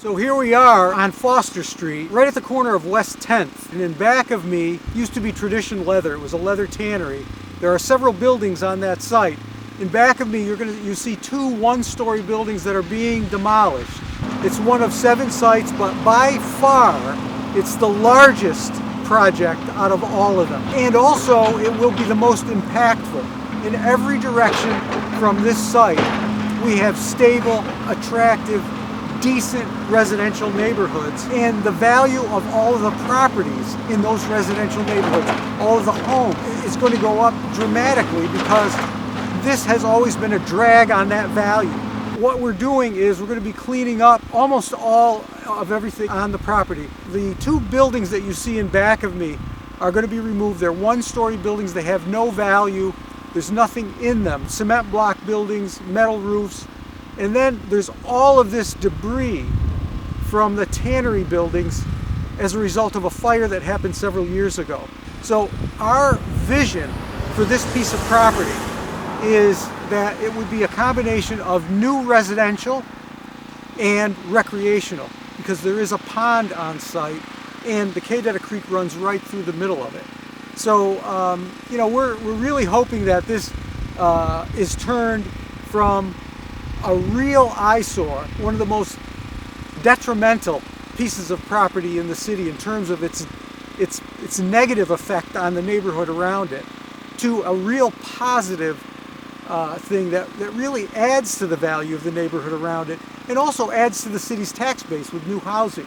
So here we are on Foster Street, right at the corner of West 10th. And in back of me used to be Tradition Leather. It was a leather tannery. There are several buildings on that site. In back of me, you see two one-story buildings that are being demolished. It's one of 7 sites, but by far, it's the largest project out of all of them. And also, it will be the most impactful. In every direction from this site, we have stable, attractive, decent residential neighborhoods, and the value of all of the properties in those residential neighborhoods, all of the homes, is going to go up dramatically because this has always been a drag on that value. What we're doing is we're going to be cleaning up almost all of everything on the property. The 2 buildings that you see in back of me are going to be removed. They're one-story buildings. They have no value. There's nothing in them. Cement block buildings, metal roofs. And then there's all of this debris from the tannery buildings as a result of a fire that happened several years ago. So our vision for this piece of property is that it would be a combination of new residential and recreational, because there is a pond on site and the Cadetta Creek runs right through the middle of it. So we're really hoping that this is turned from a real eyesore, one of the most detrimental pieces of property in the city in terms of its negative effect on the neighborhood around it, to a real positive thing that really adds to the value of the neighborhood around it and also adds to the city's tax base with new housing.